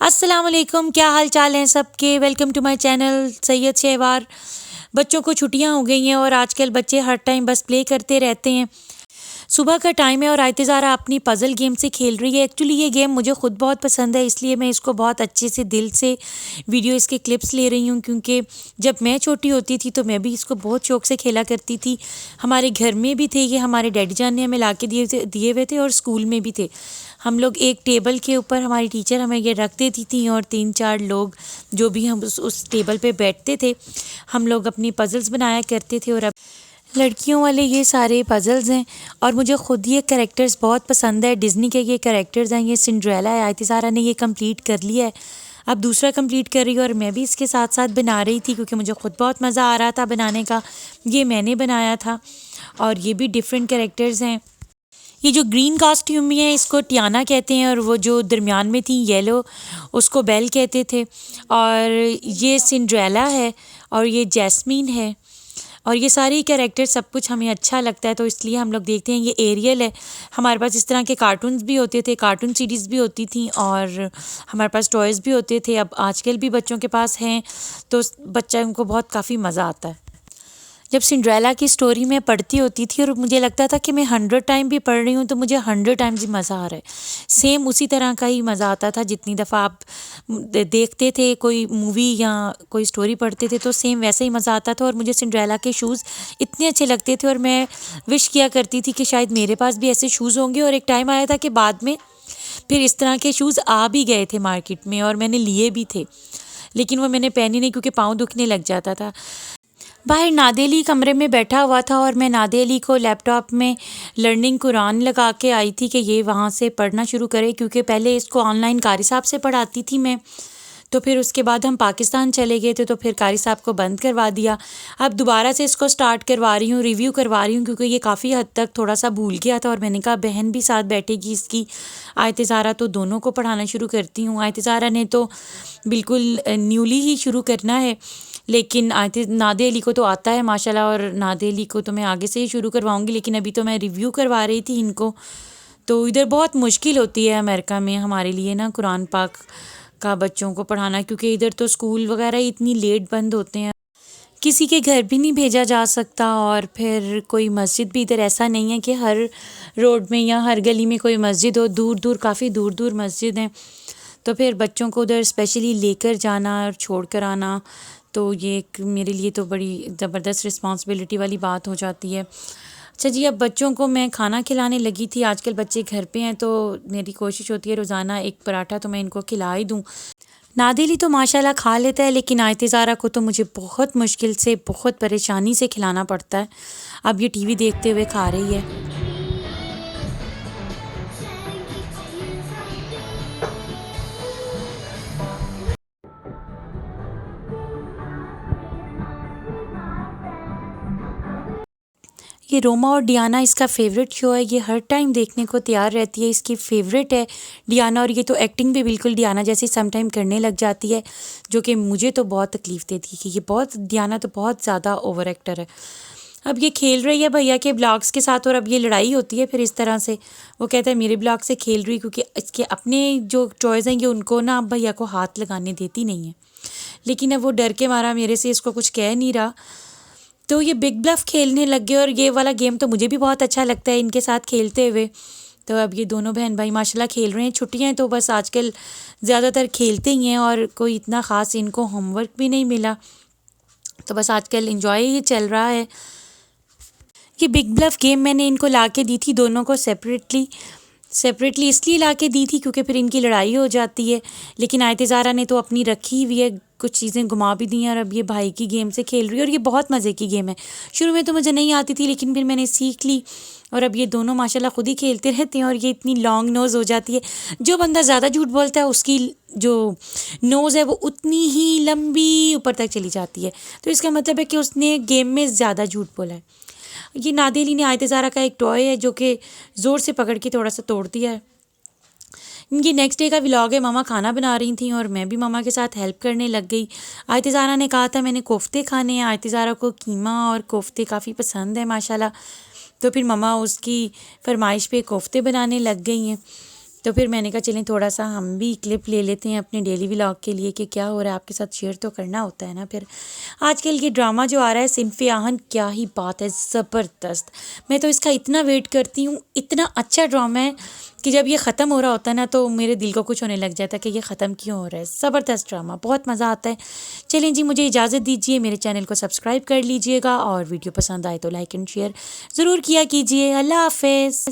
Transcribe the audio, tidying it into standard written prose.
अस्सलाम वालेकुम, क्या हाल चाल हैं सबके। Welcome to my channel Syed Shahwar. बच्चों को छुट्टियां हो गई हैं और आजकल बच्चे हर टाइम बस प्ले करते रहते हैं। सुबह का टाइम है और आयत ज़ारा अपनी पज़ल गेम से खेल रही है। एक्चुअली ये गेम मुझे ख़ुद बहुत पसंद है, इसलिए मैं इसको बहुत अच्छे से दिल से वीडियो इसके क्लिप्स ले रही हूँ, क्योंकि जब मैं छोटी होती थी तो मैं भी इसको बहुत शौक़ से खेला करती थी। हमारे घर में भी थे ये, हमारे डैडी जान ने हमें ला के दिए हुए थे और स्कूल में भी थे। हम लोग एक टेबल के ऊपर, हमारी टीचर हमें ये रख देती थी और 3-4 लोग जो भी हम उस टेबल पे बैठते थे, हम लोग अपनी पज़ल्स बनाया करते थे। और अब लड़कियों वाले ये सारे पज़ल्स हैं और मुझे ख़ुद ये कैरेक्टर्स बहुत पसंद है। डिज़्नी के ये कैरेक्टर्स हैं। ये सिंड्रेला है, आयत ज़ारा ने ये कंप्लीट कर लिया है, अब दूसरा कंप्लीट कर रही है और मैं भी इसके साथ साथ बना रही थी क्योंकि मुझे ख़ुद बहुत मज़ा आ रहा था बनाने का। ये मैंने बनाया था और ये भी डिफरेंट कैरेक्टर्स हैं। ये जो ग्रीन कॉस्ट्यूम में है इसको टियाना कहते हैं और वो जो दरमियान में थी येलो, उसको बेल कहते थे। और ये सिंड्रेला है और ये जैस्मीन है और ये सारे कैरेक्टर सब कुछ हमें अच्छा लगता है तो इसलिए हम लोग देखते हैं। ये एरियल है। हमारे पास इस तरह के कार्टून्स भी होते थे, कार्टून सीरीज़ भी होती थी और हमारे पास टॉयज़ भी होते थे। अब आजकल भी बच्चों के पास हैं तो बच्चों को बहुत काफ़ी मज़ा आता है। जब सिंड्रेला की स्टोरी में पढ़ती होती थी और मुझे लगता था कि मैं 100 टाइम भी पढ़ रही हूँ तो मुझे 100 टाइम्स ही मज़ा आ रहा है। सेम उसी तरह का ही मज़ा आता था जितनी दफ़ा आप देखते थे कोई मूवी या कोई स्टोरी पढ़ते थे तो सेम वैसे ही मज़ा आता था। और मुझे सिंड्रेला के शूज़ इतने अच्छे लगते थे और मैं विश किया करती थी कि शायद मेरे पास भी ऐसे शूज़ होंगे। और एक टाइम आया था कि बाद में फिर इस तरह के शूज़ आ भी गए थे मार्केट में और मैंने लिए भी थे, लेकिन वो मैंने पहनी नहीं क्योंकि पाँव दुखने लग जाता था। बाहर नादेली कमरे में बैठा हुआ था और मैं नादेली को लैपटॉप में लर्निंग कुरान लगा के आई थी कि ये वहाँ से पढ़ना शुरू करे, क्योंकि पहले इसको ऑनलाइन कारी साहब से पढ़ाती थी मैं। तो फिर उसके बाद हम पाकिस्तान चले गए थे तो फिर कारी साहब को बंद करवा दिया। अब दोबारा से इसको स्टार्ट करवा रही हूँ, रिव्यू करवा रही हूँ, क्योंकि ये काफ़ी हद तक थोड़ा सा भूल गया था और मैंने कहा बहन भी साथ बैठेगी इसकी, आयत ज़ारा, तो दोनों को पढ़ाना शुरू करती हूँ। आयत ज़ारा ने तो बिल्कुल न्यूली ही शुरू करना है, लेकिन नादे अली को तो आता है माशाल्लाह और नादे अली को तो मैं आगे से ही शुरू करवाऊँगी, लेकिन अभी तो मैं रिव्यू करवा रही थी इनको। तो इधर बहुत मुश्किल होती है अमेरिका में हमारे लिए ना कुरान पाक का बच्चों को पढ़ाना, क्योंकि इधर तो स्कूल वगैरह इतनी लेट बंद होते हैं, किसी के घर भी नहीं भेजा जा सकता। और फिर कोई मस्जिद भी इधर ऐसा नहीं है कि हर रोड में या हर गली में कोई मस्जिद हो, दूर दूर, काफ़ी दूर दूर मस्जिद हैं। तो फिर बच्चों को उधर स्पेशली लेकर जाना और छोड़ कर आना, तो ये एक मेरे लिए तो बड़ी ज़बरदस्त रिस्पॉन्सिबिलिटी वाली बात हो जाती है। अच्छा जी, अब बच्चों को मैं खाना खिलाने लगी थी। आजकल बच्चे घर पे हैं तो मेरी कोशिश होती है रोज़ाना एक पराठा तो मैं इनको खिला ही दूँ। नादेली तो माशाल्लाह खा लेता है, लेकिन आयत ज़ारा को तो मुझे बहुत मुश्किल से, बहुत परेशानी से खिलाना पड़ता है। अब ये टीवी देखते हुए खा रही है। ये रोमा और डियाना इसका फेवरेट शो है, ये हर टाइम देखने को तैयार रहती है, इसकी फेवरेट है डियाना। और ये तो एक्टिंग भी बिल्कुल डियाना जैसी सम टाइम करने लग जाती है, जो कि मुझे तो बहुत तकलीफ़ देती है कि ये बहुत, डियाना तो बहुत ज़्यादा ओवर एक्टर है। अब ये खेल रही है भैया के ब्लॉग्स के साथ और अब ये लड़ाई होती है फिर इस तरह से। वो कहता है मेरे ब्लॉग से खेल रही, क्योंकि इसके अपने जो टॉयज़ हैं ये उनको ना अब भैया को हाथ लगाने देती नहीं है, लेकिन अब वो डर के मारा मेरे से इसको कुछ कह नहीं रहा, तो ये बिग ब्लफ खेलने लग गए। और ये वाला गेम तो मुझे भी बहुत अच्छा लगता है इनके साथ खेलते हुए। तो अब ये दोनों बहन भाई माशाल्लाह खेल रहे हैं। छुट्टियां हैं तो बस आजकल ज़्यादातर खेलते ही हैं और कोई इतना ख़ास इनको होमवर्क भी नहीं मिला, तो बस आजकल इंजॉय ही चल रहा है। ये बिग ब्लफ गेम मैंने इनको ला के दी थी दोनों को सेपरेटली सेपरेटली इसलिए ला के दी थी क्योंकि फिर इनकी लड़ाई हो जाती है, लेकिन आयत ज़ारा ने तो अपनी रखी हुई है, कुछ चीज़ें घुमा भी दी हैं और अब ये भाई की गेम से खेल रही है और ये बहुत मज़े की गेम है। शुरू में तो मुझे नहीं आती थी, लेकिन फिर मैंने सीख ली और अब ये दोनों माशाल्लाह खुद ही खेलते रहते हैं। और ये इतनी लॉन्ग नोज़ हो जाती है, जो बंदा ज़्यादा झूठ बोलता है उसकी जो नोज़ है वो उतनी ही लंबी ऊपर तक चली जाती है, तो इसका मतलब है कि उसने गेम में ज़्यादा झूठ बोला है। ये नादेली ने आयत ज़ारा का एक टॉय है जो कि ज़ोर से पकड़ के थोड़ा सा तोड़ दिया है। ये नेक्स्ट डे का व्लॉग है। मम्मा खाना बना रही थी और मैं भी मम्मा के साथ हेल्प करने लग गई। आयत ज़ारा ने कहा था मैंने कोफ्ते खाने हैं, आयत ज़ारा को कीमा और कोफ्ते काफ़ी पसंद है माशाल्लाह, तो फिर मम्मा उसकी फरमाइश पे कोफ्ते बनाने लग गई हैं। तो फिर मैंने कहा चलें थोड़ा सा हम भी क्लिप ले लेते हैं अपने डेली व्लॉग के लिए कि क्या हो रहा है आपके साथ शेयर तो करना होता है ना। फिर आजकल ये ड्रामा जो आ रहा है सिनफ़े आहन, क्या ही बात है, ज़बरदस्त। मैं तो इसका इतना वेट करती हूँ, इतना अच्छा ड्रामा है कि जब ये ख़त्म हो रहा होता है ना तो मेरे दिल को कुछ होने लग जाता है कि ये ख़त्म क्यों हो रहा है। ज़बरदस्त ड्रामा, बहुत मज़ा आता है। चलें जी, मुझे इजाज़त दीजिए, मेरे चैनल को सब्सक्राइब कर लीजिएगा और वीडियो पसंद आए तो लाइक एंड शेयर ज़रूर किया कीजिए। अल्लाह हाफ़िज़।